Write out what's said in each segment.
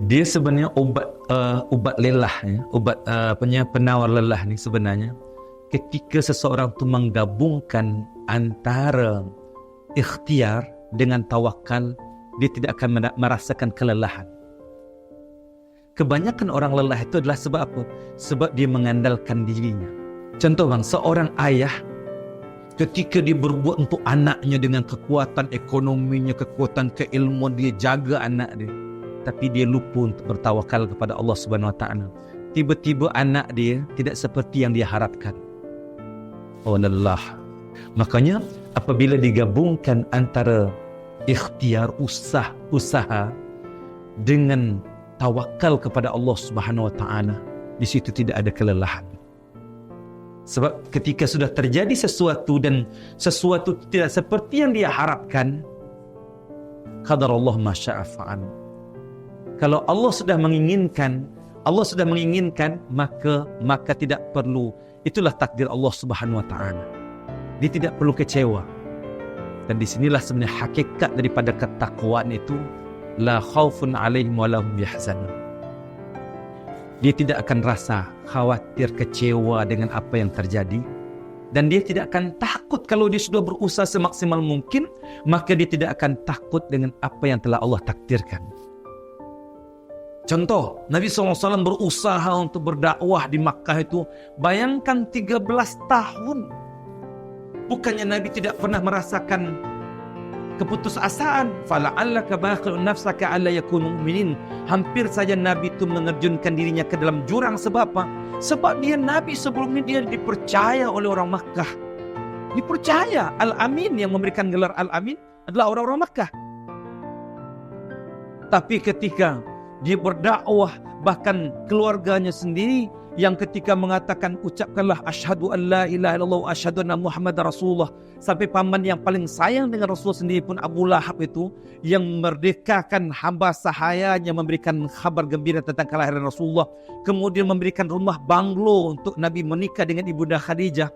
Dia sebenarnya ubat lelah, ya. Penawar lelah ni sebenarnya ketika seseorang tu menggabungkan antara ikhtiar dengan tawakal, dia tidak akan merasakan kelelahan. Kebanyakan orang lelah itu adalah sebab apa? Sebab dia mengandalkan dirinya. Contoh bang, seorang ayah ketika dia berbuat untuk anaknya dengan kekuatan ekonominya, kekuatan keilmuan, dia jaga anak dia, tapi dia lupa untuk bertawakal kepada Allah Subhanahu Wa Taala. Tiba-tiba anak dia tidak seperti yang dia harapkan. Oh Allah. Makanya apabila digabungkan antara ikhtiar usaha dengan tawakal kepada Allah Subhanahu Wa Taala, di situ tidak ada kelelahan. Sebab ketika sudah terjadi sesuatu dan sesuatu tidak seperti yang dia harapkan, qadarallah ma syaa fa'al. Kalau Allah sudah menginginkan, maka tidak perlu. Itulah takdir Allah Subhanahu Wa Taala. Dia tidak perlu kecewa. Dan disinilah sebenarnya hakikat daripada ketakwaan itu, la khaufun 'alaihim wa lahum yahzanun. Dia tidak akan rasa khawatir, kecewa dengan apa yang terjadi, dan dia tidak akan takut. Kalau dia sudah berusaha semaksimal mungkin, maka dia tidak akan takut dengan apa yang telah Allah takdirkan. Contoh, Nabi SAW berusaha untuk berdakwah di Makkah itu, bayangkan 13 tahun. Bukannya Nabi tidak pernah merasakan keputusasaan. Fala'allaka baqi'un nafsaka alla yakunu mu'minin. Hampir saja Nabi itu menerjunkan dirinya ke dalam jurang. Sebab apa? Sebab dia Nabi sebelum ini dia dipercaya oleh orang Makkah. Dipercaya. Al-Amin, yang memberikan gelar Al-Amin adalah orang-orang Makkah. Tapi ketika dia berdakwah, bahkan keluarganya sendiri yang ketika mengatakan ucapkanlah asyhadu an la ilaha illallah wa asyhadu anna muhammadar rasulullah, sampai paman yang paling sayang dengan Rasulullah sendiri pun, Abu Lahab itu, yang merdekakan hamba sahayanya, memberikan kabar gembira tentang kelahiran Rasulullah, kemudian memberikan rumah banglo untuk Nabi menikah dengan ibunda Khadijah.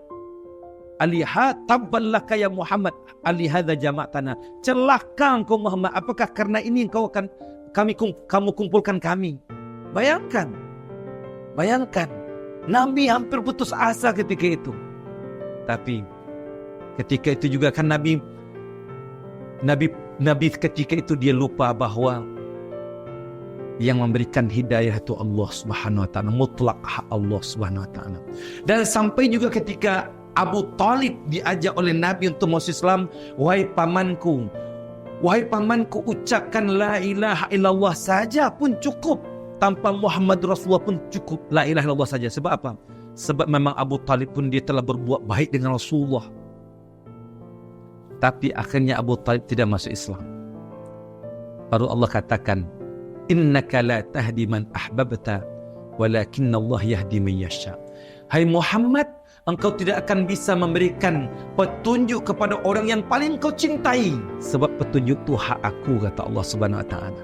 Aliha tabballaka ya Muhammad alihadza jama'tana. Celaka engkau Muhammad, apakah karena ini engkau akan kamu kumpulkan kami? Bayangkan, Nabi hampir putus asa ketika itu. Tapi ketika itu juga kan Nabi ketika itu dia lupa bahwa yang memberikan hidayah itu Allah Subhanahu Wa Taala, mutlak hak Allah Subhanahu Wa Taala. Dan sampai juga ketika Abu Talib diajak oleh Nabi untuk masuk Islam, wahai pamanku, ucapkan la ilaha illallah saja pun cukup, tanpa Muhammad Rasulullah pun cukup, la ilaha illallah saja. Sebab apa? Sebab memang Abu Talib pun dia telah berbuat baik dengan Rasulullah. Tapi akhirnya Abu Talib tidak masuk Islam. Baru Allah katakan, innaka la tahdi man ahbabta walakinna Allah yahdi man yasha. Hai Muhammad, engkau tidak akan bisa memberikan petunjuk kepada orang yang paling kau cintai, sebab petunjuk itu hak aku, kata Allah Subhanahu Wa Taala.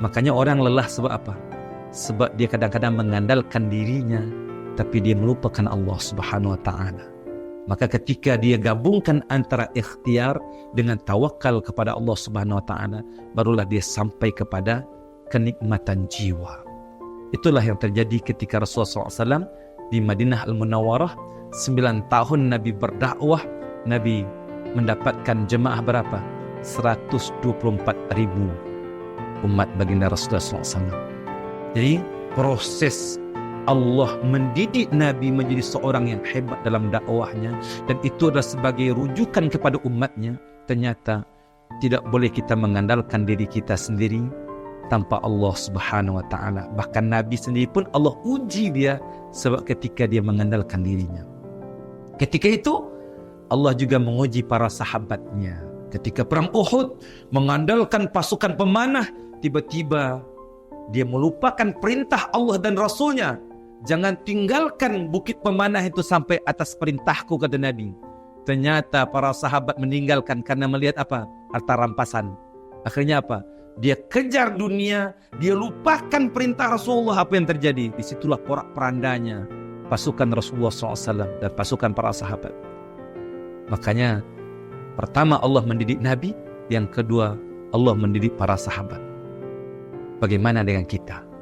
Makanya orang lelah sebab apa? Sebab dia kadang-kadang mengandalkan dirinya, tapi dia melupakan Allah Subhanahu Wa Taala. Maka ketika dia gabungkan antara ikhtiar dengan tawakal kepada Allah Subhanahu Wa Taala, barulah dia sampai kepada kenikmatan jiwa. Itulah yang terjadi ketika Rasulullah SAW di Madinah Al-Munawwarah. 9 tahun Nabi berdakwah, Nabi mendapatkan jemaah berapa? 124,000 umat baginda Rasulullah SAW. Jadi proses Allah mendidik Nabi menjadi seorang yang hebat dalam dakwahnya, dan itu adalah sebagai rujukan kepada umatnya. Ternyata tidak boleh kita mengandalkan diri kita sendiri tanpa Allah Subhanahu Wa Taala. Bahkan Nabi sendiri pun Allah uji dia, sebab ketika dia mengandalkan dirinya. Ketika itu Allah juga menguji para sahabatnya. Ketika perang Uhud, mengandalkan pasukan pemanah, tiba-tiba dia melupakan perintah Allah dan Rasulnya. Jangan tinggalkan bukit pemanah itu sampai atas perintahku, kata Nabi. Ternyata para sahabat meninggalkan karena melihat apa? Harta rampasan. Akhirnya apa? Dia kejar dunia, dia lupakan perintah Rasulullah. Apa yang terjadi? Disitulah porak-perandanya pasukan Rasulullah SAW dan pasukan para sahabat. Makanya pertama Allah mendidik Nabi, yang kedua Allah mendidik para sahabat. Bagaimana dengan kita?